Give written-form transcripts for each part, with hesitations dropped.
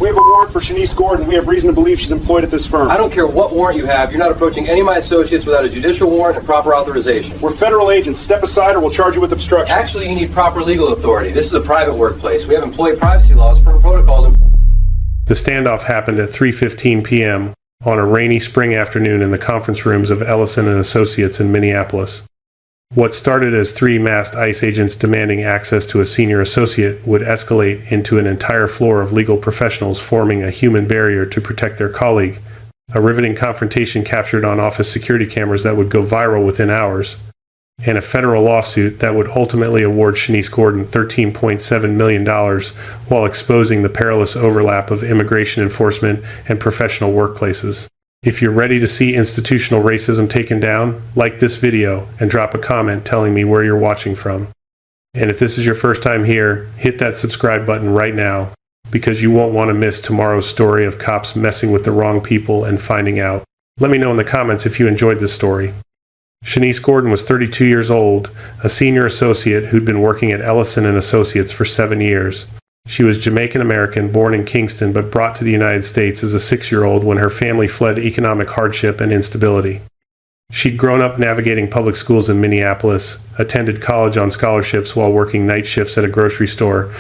We have a warrant for Shanice Gordon. We have reason to believe she's employed at this firm. I don't care what warrant you have. You're not approaching any of my associates without a judicial warrant and proper authorization. We're federal agents. Step aside or we'll charge you with obstruction. Actually, you need proper legal authority. This is a private workplace. We have employee privacy laws, firm protocols, and... The standoff happened at 3:15 p.m. on a rainy spring afternoon in the conference rooms of Ellison and Associates in Minneapolis. What started as 3 masked ICE agents demanding access to a senior associate would escalate into an entire floor of legal professionals forming a human barrier to protect their colleague, a riveting confrontation captured on office security cameras that would go viral within hours, and a federal lawsuit that would ultimately award Shanice Gordon $13.7 million while exposing the perilous overlap of immigration enforcement and professional workplaces. If you're ready to see institutional racism taken down, like this video and drop a comment telling me where you're watching from. And if this is your first time here, hit that subscribe button right now, because you won't want to miss tomorrow's story of cops messing with the wrong people and finding out. Let me know in the comments if you enjoyed this story. Shanice Gordon was 32 years old, a senior associate who'd been working at Ellison and Associates for 7 years. She was Jamaican-American, born in Kingston, but brought to the United States as a 6-year-old when her family fled economic hardship and instability. She'd grown up navigating public schools in Minneapolis, attended college on scholarships while working night shifts at a grocery store,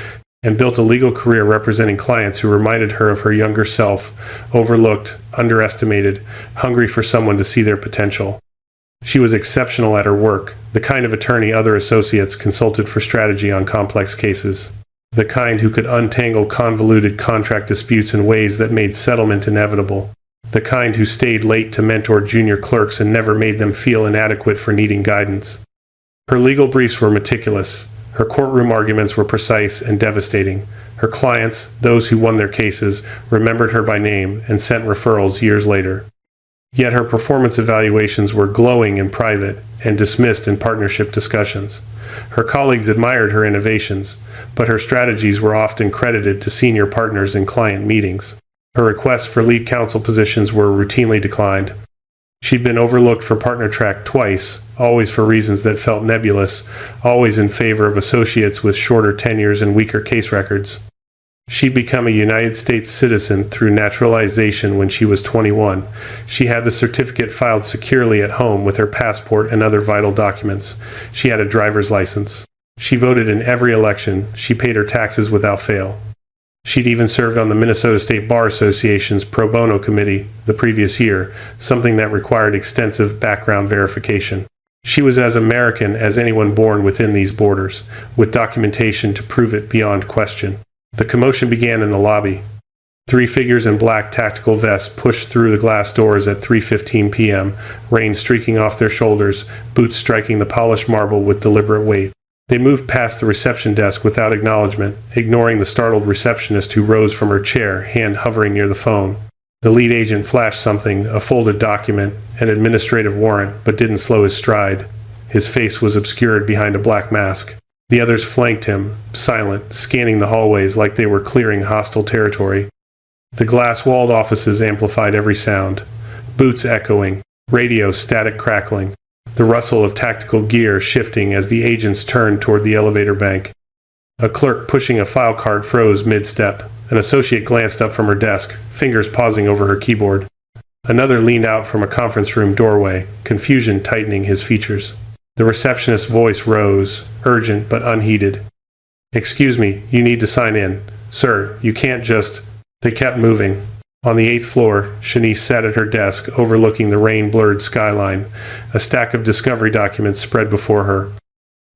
and built a legal career representing clients who reminded her of her younger self, overlooked, underestimated, hungry for someone to see their potential. She was exceptional at her work, the kind of attorney other associates consulted for strategy on complex cases. The kind who could untangle convoluted contract disputes in ways that made settlement inevitable. The kind who stayed late to mentor junior clerks and never made them feel inadequate for needing guidance. Her legal briefs were meticulous. Her courtroom arguments were precise and devastating. Her clients, those who won their cases, remembered her by name and sent referrals years later. Yet her performance evaluations were glowing in private and dismissed in partnership discussions. Her colleagues admired her innovations, but her strategies were often credited to senior partners in client meetings. Her requests for lead counsel positions were routinely declined. She'd been overlooked for partner track twice, always for reasons that felt nebulous, always in favor of associates with shorter tenures and weaker case records. She'd become a United States citizen through naturalization when she was 21. She had the certificate filed securely at home with her passport and other vital documents. She had a driver's license. She voted in every election. She paid her taxes without fail. She'd even served on the Minnesota State Bar Association's pro bono committee the previous year, something that required extensive background verification. She was as American as anyone born within these borders, with documentation to prove it beyond question. The commotion began in the lobby. 3 figures in black tactical vests pushed through the glass doors at 3:15 p.m., rain streaking off their shoulders, boots striking the polished marble with deliberate weight. They moved past the reception desk without acknowledgement, ignoring the startled receptionist who rose from her chair, hand hovering near the phone. The lead agent flashed something, a folded document, an administrative warrant, but didn't slow his stride. His face was obscured behind a black mask. The others flanked him, silent, scanning the hallways like they were clearing hostile territory. The glass-walled offices amplified every sound. Boots echoing, radio static crackling, the rustle of tactical gear shifting as the agents turned toward the elevator bank. A clerk pushing a file cart froze mid-step. An associate glanced up from her desk, fingers pausing over her keyboard. Another leaned out from a conference room doorway, confusion tightening his features. The receptionist's voice rose, urgent but unheeded. "Excuse me, you need to sign in. Sir, you can't just..." They kept moving. On the 8th floor, Shanice sat at her desk, overlooking the rain-blurred skyline. A stack of discovery documents spread before her.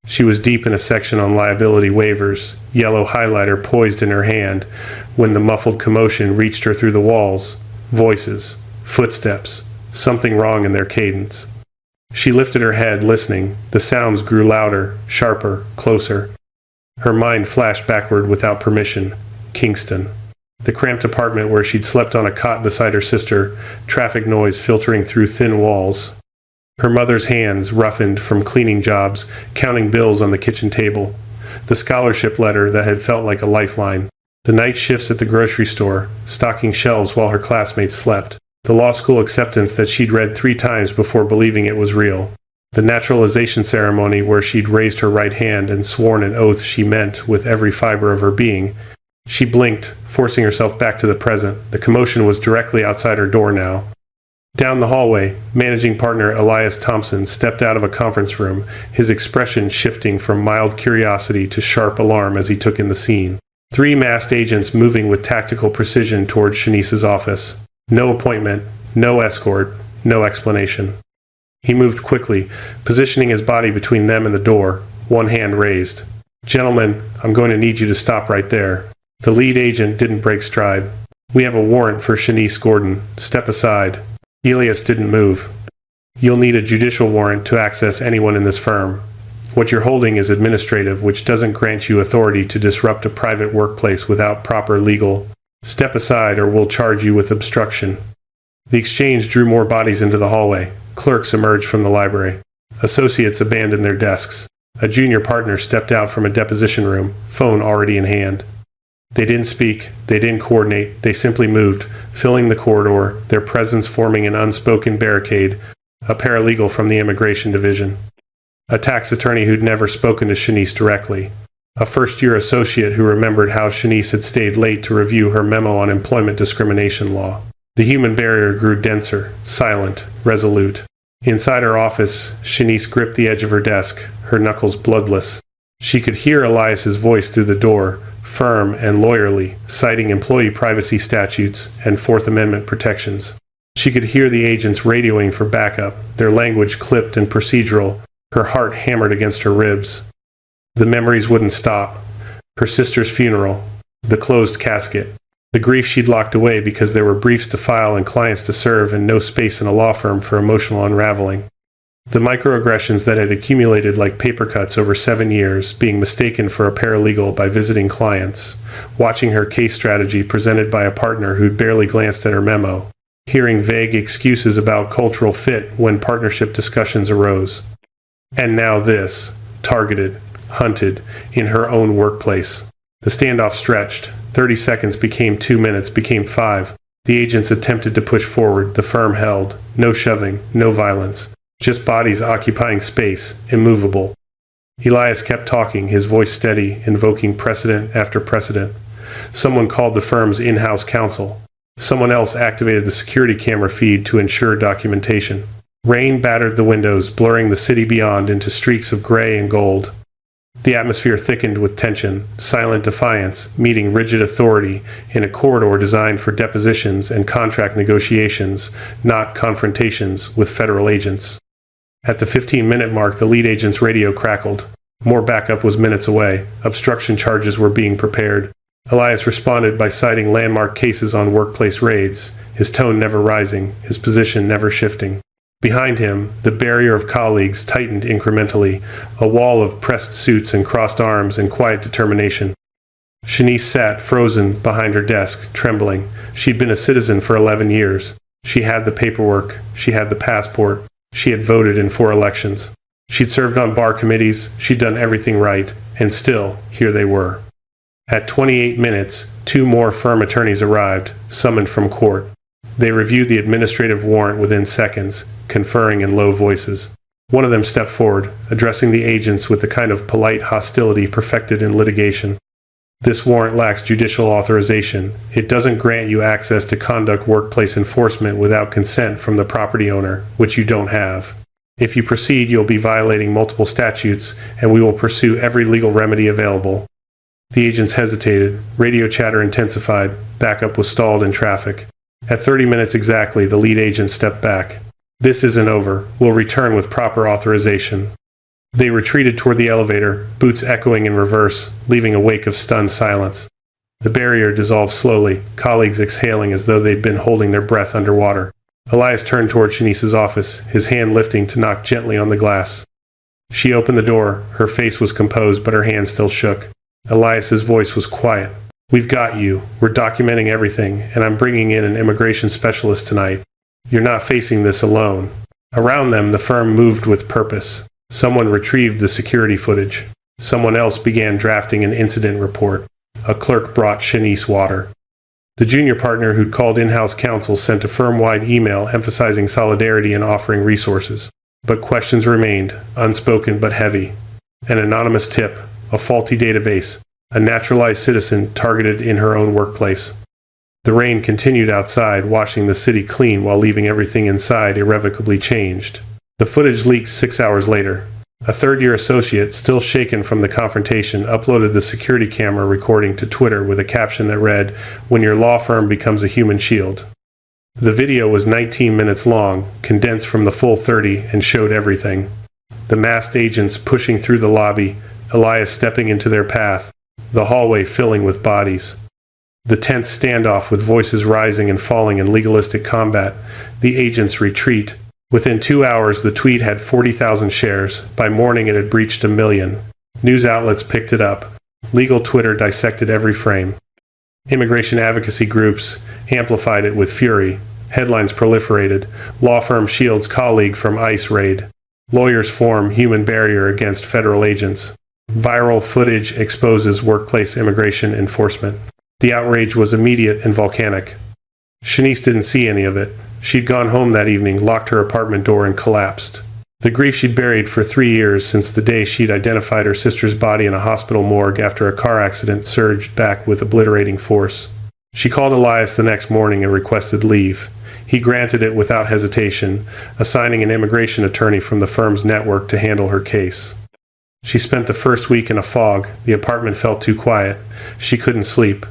She was deep in a section on liability waivers, yellow highlighter poised in her hand, when the muffled commotion reached her through the walls. Voices, footsteps, something wrong in their cadence. She lifted her head, listening. The sounds grew louder, sharper, closer. Her mind flashed backward without permission. Kingston. The cramped apartment where she'd slept on a cot beside her sister, traffic noise filtering through thin walls. Her mother's hands, roughened from cleaning jobs, counting bills on the kitchen table. The scholarship letter that had felt like a lifeline. The night shifts at the grocery store, stocking shelves while her classmates slept. The law school acceptance that she'd read 3 times before believing it was real. The naturalization ceremony where she'd raised her right hand and sworn an oath she meant with every fiber of her being. She blinked, forcing herself back to the present. The commotion was directly outside her door now. Down the hallway, managing partner Elias Thompson stepped out of a conference room, his expression shifting from mild curiosity to sharp alarm as he took in the scene. 3 masked agents moving with tactical precision toward Shanice's office. No appointment, no escort, no explanation. He moved quickly, positioning his body between them and the door, one hand raised. "Gentlemen, I'm going to need you to stop right there." The lead agent didn't break stride. "We have a warrant for Shanice Gordon. Step aside." Elias didn't move. "You'll need a judicial warrant to access anyone in this firm. What you're holding is administrative, which doesn't grant you authority to disrupt a private workplace without proper legal. Step aside or we'll charge you with obstruction." The exchange drew more bodies into the hallway. Clerks emerged from the library. Associates abandoned their desks. A junior partner stepped out from a deposition room, phone already in hand. They didn't speak, they didn't coordinate, they simply moved, filling the corridor, their presence forming an unspoken barricade, a paralegal from the immigration division. A tax attorney who'd never spoken to Shanice directly. A first-year associate who remembered how Shanice had stayed late to review her memo on employment discrimination law. The human barrier grew denser, silent, resolute. Inside her office, Shanice gripped the edge of her desk, her knuckles bloodless. She could hear Elias's voice through the door, firm and lawyerly, citing employee privacy statutes and Fourth Amendment protections. She could hear the agents radioing for backup, their language clipped and procedural, her heart hammered against her ribs. The memories wouldn't stop. Her sister's funeral, the closed casket, the grief she'd locked away because there were briefs to file and clients to serve and no space in a law firm for emotional unraveling. The microaggressions that had accumulated like paper cuts over 7 years, being mistaken for a paralegal by visiting clients, watching her case strategy presented by a partner who'd barely glanced at her memo, hearing vague excuses about cultural fit when partnership discussions arose. And now this, targeted, hunted, in her own workplace. The standoff stretched. 30 seconds became 2 minutes, became 5. The agents attempted to push forward. The firm held. No shoving, no violence. Just bodies occupying space, immovable. Elias kept talking, his voice steady, invoking precedent after precedent. Someone called the firm's in-house counsel. Someone else activated the security camera feed to ensure documentation. Rain battered the windows, blurring the city beyond into streaks of gray and gold. The atmosphere thickened with tension, silent defiance, meeting rigid authority in a corridor designed for depositions and contract negotiations, not confrontations with federal agents. At the 15-minute mark, the lead agent's radio crackled. More backup was minutes away. Obstruction charges were being prepared. Elias responded by citing landmark cases on workplace raids, his tone never rising, his position never shifting. Behind him, the barrier of colleagues tightened incrementally, a wall of pressed suits and crossed arms and quiet determination. Shanice sat, frozen, behind her desk, trembling. She'd been a citizen for 11 years. She had the paperwork. She had the passport. She had voted in 4 elections. She'd served on bar committees. She'd done everything right. And still, here they were. At 28 minutes, 2 more firm attorneys arrived, summoned from court. They reviewed the administrative warrant within seconds, conferring in low voices. One of them stepped forward, addressing the agents with the kind of polite hostility perfected in litigation. "This warrant lacks judicial authorization. It doesn't grant you access to conduct workplace enforcement without consent from the property owner, which you don't have. If you proceed, you'll be violating multiple statutes, and we will pursue every legal remedy available." The agents hesitated. Radio chatter intensified. Backup was stalled in traffic. At 30 minutes exactly, the lead agent stepped back. "This isn't over. We'll return with proper authorization." They retreated toward the elevator, boots echoing in reverse, leaving a wake of stunned silence. The barrier dissolved slowly, colleagues exhaling as though they'd been holding their breath underwater. Elias turned toward Shanice's office, his hand lifting to knock gently on the glass. She opened the door. Her face was composed, but her hand still shook. Elias's voice was quiet. "We've got you. We're documenting everything, and I'm bringing in an immigration specialist tonight. You're not facing this alone." Around them, the firm moved with purpose. Someone retrieved the security footage. Someone else began drafting an incident report. A clerk brought Shanice water. The junior partner who'd called in-house counsel sent a firm-wide email emphasizing solidarity and offering resources. But questions remained, unspoken but heavy. An anonymous tip, a faulty database, a naturalized citizen targeted in her own workplace. The rain continued outside, washing the city clean while leaving everything inside irrevocably changed. The footage leaked 6 hours later. A third-year associate, still shaken from the confrontation, uploaded the security camera recording to Twitter with a caption that read, "When your law firm becomes a human shield." The video was 19 minutes long, condensed from the full 30, and showed everything. The masked agents pushing through the lobby, Elias stepping into their path, the hallway filling with bodies. The tense standoff with voices rising and falling in legalistic combat, the agents' retreat. Within 2 hours, the tweet had 40,000 shares. By morning, it had breached 1 million. News outlets picked it up. Legal Twitter dissected every frame. Immigration advocacy groups amplified it with fury. Headlines proliferated. Law firm shields colleague from ICE raid. Lawyers form human barrier against federal agents. Viral footage exposes workplace immigration enforcement. The outrage was immediate and volcanic. Shanice didn't see any of it. She'd gone home that evening, locked her apartment door, and collapsed. The grief she'd buried for 3 years since the day she'd identified her sister's body in a hospital morgue after a car accident surged back with obliterating force. She called Elias the next morning and requested leave. He granted it without hesitation, assigning an immigration attorney from the firm's network to handle her case. She spent the first week in a fog. The apartment felt too quiet. She couldn't sleep.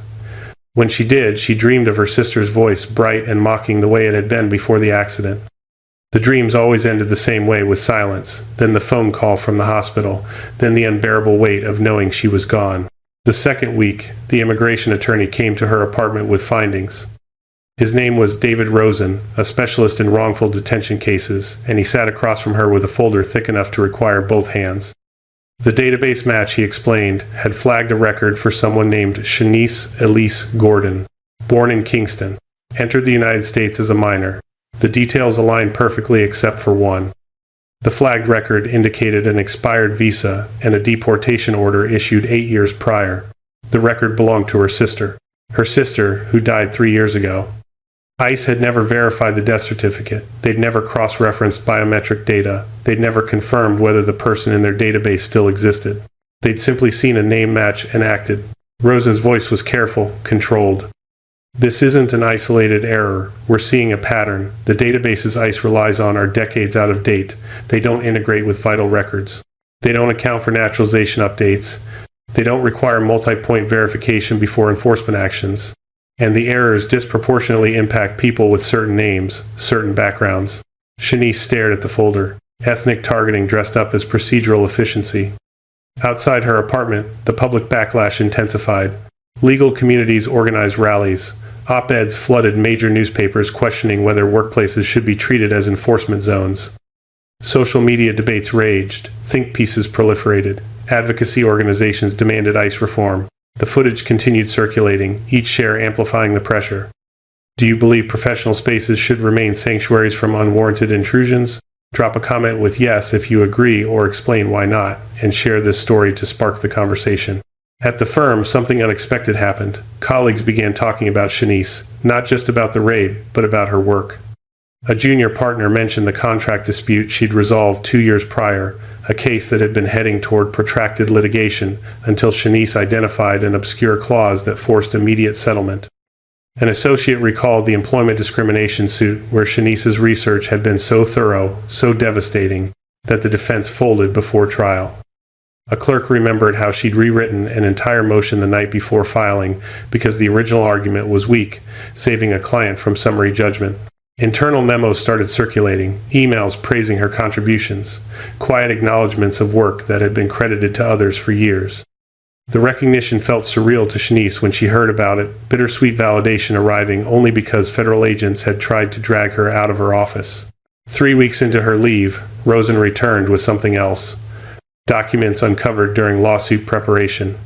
When she did, she dreamed of her sister's voice, bright and mocking the way it had been before the accident. The dreams always ended the same way, with silence, then the phone call from the hospital, then the unbearable weight of knowing she was gone. The second week, the immigration attorney came to her apartment with findings. His name was David Rosen, a specialist in wrongful detention cases, and he sat across from her with a folder thick enough to require both hands. The database match, he explained, had flagged a record for someone named Shanice Elise Gordon, born in Kingston, entered the United States as a minor. The details aligned perfectly except for one. The flagged record indicated an expired visa and a deportation order issued 8 years prior. The record belonged to her sister, who died 3 years ago. ICE had never verified the death certificate. They'd never cross-referenced biometric data. They'd never confirmed whether the person in their database still existed. They'd simply seen a name match and acted. Rosen's voice was careful, controlled. "This isn't an isolated error. We're seeing a pattern. The databases ICE relies on are decades out of date. They don't integrate with vital records. They don't account for naturalization updates. They don't require multi-point verification before enforcement actions. And the errors disproportionately impact people with certain names, certain backgrounds." Shanice stared at the folder. Ethnic targeting dressed up as procedural efficiency. Outside her apartment, the public backlash intensified. Legal communities organized rallies. Op-eds flooded major newspapers questioning whether workplaces should be treated as enforcement zones. Social media debates raged. Think pieces proliferated. Advocacy organizations demanded ICE reform. The footage continued circulating, each share amplifying the pressure. Do you believe professional spaces should remain sanctuaries from unwarranted intrusions? Drop a comment with yes if you agree, or explain why not, and share this story to spark the conversation. At the firm, something unexpected happened. Colleagues began talking about Shanice, not just about the raid, but about her work. A junior partner mentioned the contract dispute she'd resolved 2 years prior, a case that had been heading toward protracted litigation until Shanice identified an obscure clause that forced immediate settlement. An associate recalled the employment discrimination suit where Shanice's research had been so thorough, so devastating, that the defense folded before trial. A clerk remembered how she'd rewritten an entire motion the night before filing because the original argument was weak, saving a client from summary judgment. Internal memos started circulating, emails praising her contributions, quiet acknowledgments of work that had been credited to others for years. The recognition felt surreal to Shanice when she heard about it, bittersweet validation arriving only because federal agents had tried to drag her out of her office. 3 weeks into her leave, Rosen returned with something else. Documents uncovered during lawsuit preparation.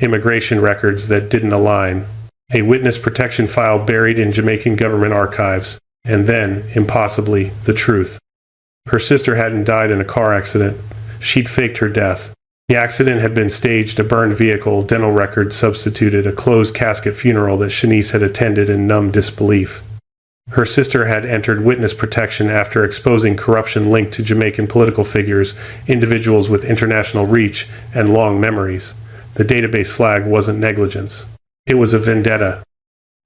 Immigration records that didn't align. A witness protection file buried in Jamaican government archives. And then, impossibly, the truth. Her sister hadn't died in a car accident. She'd faked her death. The accident had been staged, a burned vehicle, dental records substituted, a closed casket funeral that Shanice had attended in numb disbelief. Her sister had entered witness protection after exposing corruption linked to Jamaican political figures, individuals with international reach and long memories. The database flag wasn't negligence. It was a vendetta.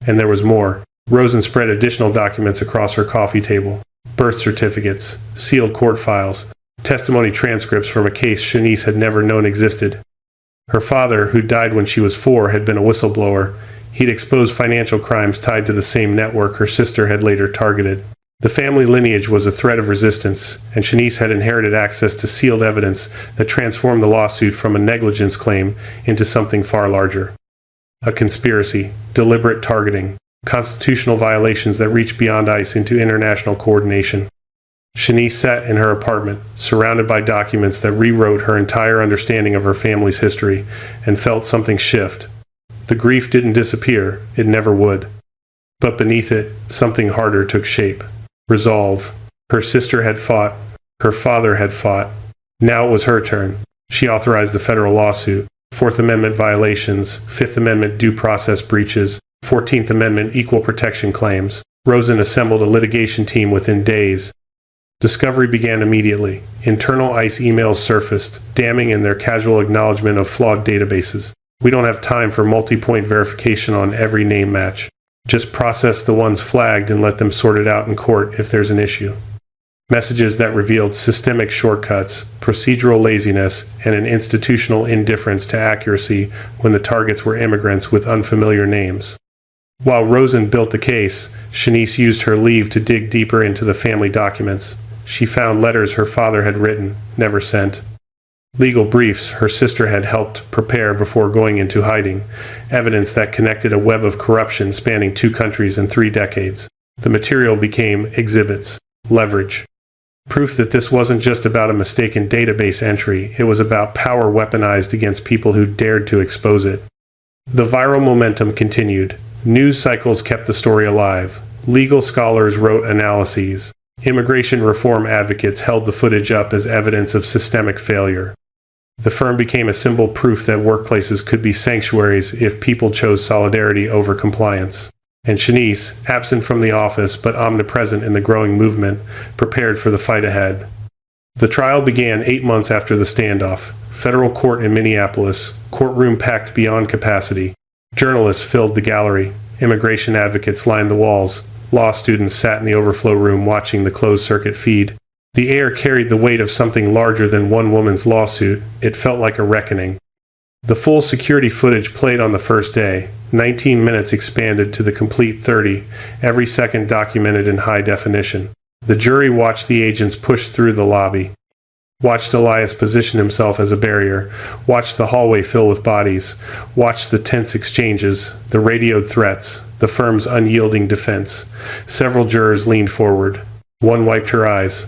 And there was more. Rosen spread additional documents across her coffee table. Birth certificates, sealed court files, testimony transcripts from a case Shanice had never known existed. Her father, who died when she was 4, had been a whistleblower. He'd exposed financial crimes tied to the same network her sister had later targeted. The family lineage was a threat of resistance, and Shanice had inherited access to sealed evidence that transformed the lawsuit from a negligence claim into something far larger. A conspiracy, deliberate targeting, constitutional violations that reached beyond ICE into international coordination. Shanice sat in her apartment, surrounded by documents that rewrote her entire understanding of her family's history, and felt something shift. The grief didn't disappear, it never would. But beneath it, something harder took shape. Resolve. Her sister had fought. Her father had fought. Now it was her turn. She authorized the federal lawsuit. Fourth Amendment violations, Fifth Amendment due process breaches, 14th Amendment equal protection claims. Rosen assembled a litigation team within days. Discovery began immediately. Internal ICE emails surfaced, damning in their casual acknowledgement of flawed databases. We don't have time for multi-point verification on every name match. Just process the ones flagged and let them sort it out in court if there's an issue. Messages that revealed systemic shortcuts, procedural laziness, and an institutional indifference to accuracy when the targets were immigrants with unfamiliar names. While Rosen built the case, Shanice used her leave to dig deeper into the family documents. She found letters her father had written, never sent. Legal briefs her sister had helped prepare before going into hiding, evidence that connected a web of corruption spanning 2 countries and 3 decades. The material became exhibits, leverage. Proof that this wasn't just about a mistaken database entry, it was about power weaponized against people who dared to expose it. The viral momentum continued. News cycles kept the story alive. Legal scholars wrote analyses. Immigration reform advocates held the footage up as evidence of systemic failure. The firm became a symbol proof that workplaces could be sanctuaries if people chose solidarity over compliance. And Shanice, absent from the office but omnipresent in the growing movement, prepared for the fight ahead. The trial began 8 months after the standoff. Federal court in Minneapolis, courtroom packed beyond capacity. Journalists filled the gallery. Immigration advocates lined the walls. Law students sat in the overflow room watching the closed-circuit feed. The air carried the weight of something larger than one woman's lawsuit. It felt like a reckoning. The full security footage played on the first day. 19 minutes expanded to the complete 30, every second documented in high definition. The jury watched the agents push through the lobby. Watched Elias position himself as a barrier. Watched the hallway fill with bodies. Watched the tense exchanges, the radioed threats, the firm's unyielding defense. Several jurors leaned forward. One wiped her eyes.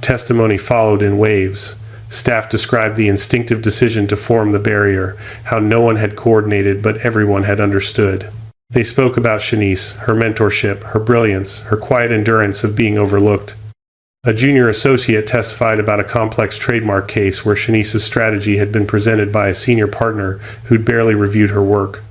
Testimony followed in waves. Staff described the instinctive decision to form the barrier, how no one had coordinated but everyone had understood. They spoke about Shanice, her mentorship, her brilliance, her quiet endurance of being overlooked. A junior associate testified about a complex trademark case where Shanice's strategy had been presented by a senior partner who'd barely reviewed her work.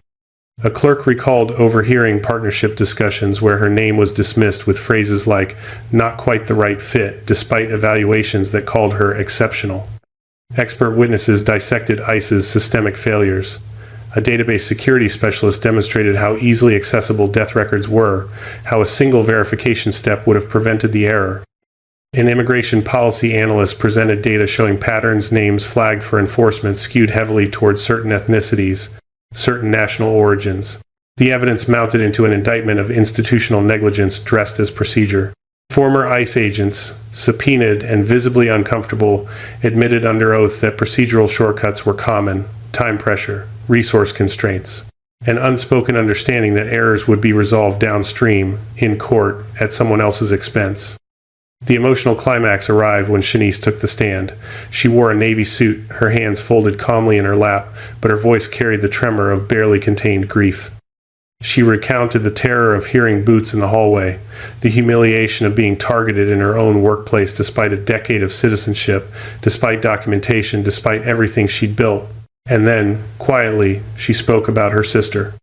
A clerk recalled overhearing partnership discussions where her name was dismissed with phrases like, "not quite the right fit," despite evaluations that called her exceptional. Expert witnesses dissected ICE's systemic failures. A database security specialist demonstrated how easily accessible death records were, how a single verification step would have prevented the error. An immigration policy analyst presented data showing patterns, names flagged for enforcement skewed heavily towards certain ethnicities, certain national origins. The evidence mounted into an indictment of institutional negligence dressed as procedure. Former ICE agents, subpoenaed and visibly uncomfortable, admitted under oath that procedural shortcuts were common, time pressure, resource constraints, an unspoken understanding that errors would be resolved downstream, in court, at someone else's expense. The emotional climax arrived when Shanice took the stand. She wore a navy suit, her hands folded calmly in her lap, but her voice carried the tremor of barely contained grief. She recounted the terror of hearing boots in the hallway, the humiliation of being targeted in her own workplace despite a decade of citizenship, despite documentation, despite everything she'd built. And then, quietly, she spoke about her sister.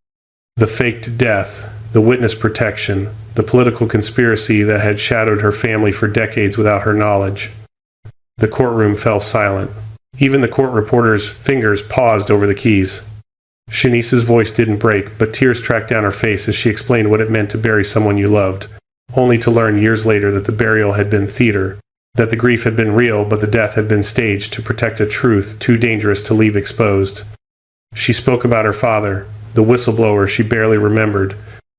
The faked death, the witness protection, the political conspiracy that had shadowed her family for decades without her knowledge. The courtroom fell silent. Even the court reporter's fingers paused over the keys. Shanice's voice didn't break, but tears tracked down her face as she explained what it meant to bury someone you loved, only to learn years later that the burial had been theater, that the grief had been real, but the death had been staged to protect a truth too dangerous to leave exposed. She spoke about her father, the whistleblower she barely remembered,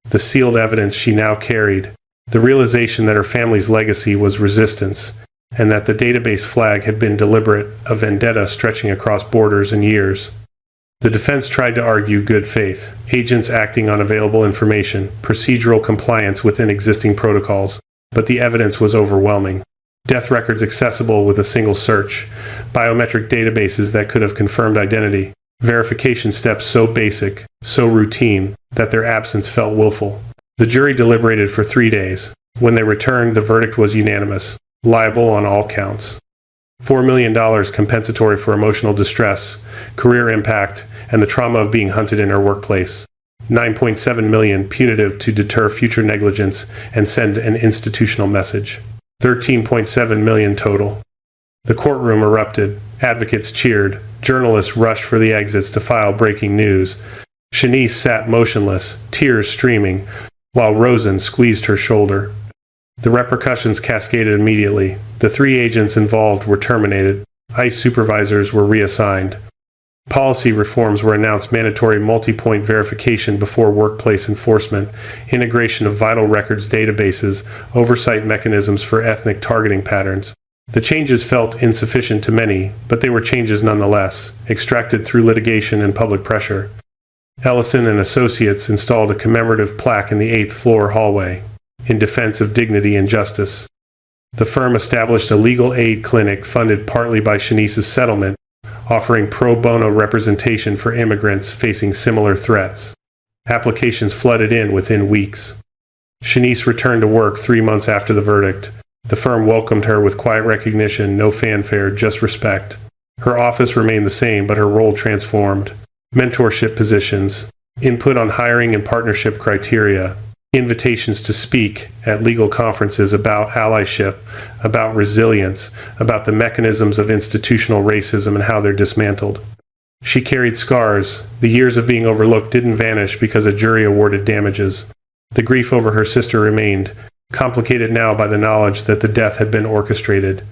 the sealed evidence she now carried, the realization that her family's legacy was resistance, and that the database flag had been deliberate, a vendetta stretching across borders and years. The defense tried to argue good faith, agents acting on available information, procedural compliance within existing protocols, but the evidence was overwhelming. Death records accessible with a single search, biometric databases that could have confirmed identity, verification steps so basic, so routine, that their absence felt willful. The jury deliberated for 3 days. When they returned, the verdict was unanimous, liable on all counts. $4 million compensatory for emotional distress, career impact, and the trauma of being hunted in her workplace. $9.7 million punitive to deter future negligence and send an institutional message. $13.7 million total. The courtroom erupted. Advocates cheered. Journalists rushed for the exits to file breaking news. Shanice sat motionless, tears streaming, while Rosen squeezed her shoulder. The repercussions cascaded immediately. The 3 agents involved were terminated. ICE supervisors were reassigned. Policy reforms were announced: mandatory multi-point verification before workplace enforcement, integration of vital records databases, oversight mechanisms for ethnic targeting patterns. The changes felt insufficient to many, but they were changes nonetheless, extracted through litigation and public pressure. Ellison and Associates installed a commemorative plaque in the 8th floor hallway, in defense of dignity and justice. The firm established a legal aid clinic funded partly by Shanice's settlement, offering pro bono representation for immigrants facing similar threats. Applications flooded in within weeks. Shanice returned to work 3 months after the verdict. The firm welcomed her with quiet recognition, no fanfare, just respect. Her office remained the same, but her role transformed. Mentorship positions, input on hiring and partnership criteria, invitations to speak at legal conferences about allyship, about resilience, about the mechanisms of institutional racism and how they're dismantled. She carried scars. The years of being overlooked didn't vanish because a jury awarded damages. The grief over her sister remained, complicated now by the knowledge that the death had been orchestrated.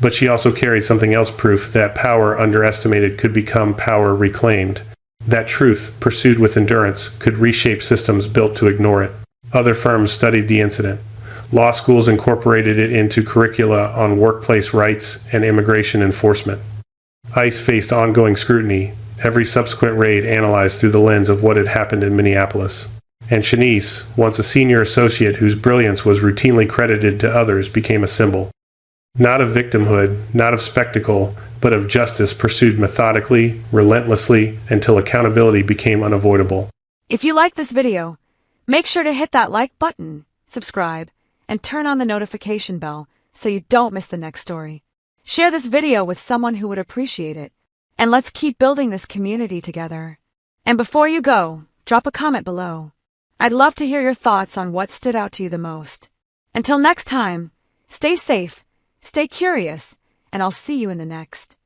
But she also carried something else: proof that power underestimated could become power reclaimed. That truth, pursued with endurance, could reshape systems built to ignore it. Other firms studied the incident. Law schools incorporated it into curricula on workplace rights and immigration enforcement. ICE faced ongoing scrutiny, every subsequent raid analyzed through the lens of what had happened in Minneapolis. And Shanice, once a senior associate whose brilliance was routinely credited to others, became a symbol. Not of victimhood, not of spectacle, but of justice pursued methodically, relentlessly, until accountability became unavoidable. If you like this video, make sure to hit that like button, subscribe, and turn on the notification bell so you don't miss the next story. Share this video with someone who would appreciate it, and let's keep building this community together. And before you go, drop a comment below. I'd love to hear your thoughts on what stood out to you the most. Until next time, stay safe, stay curious, and I'll see you in the next.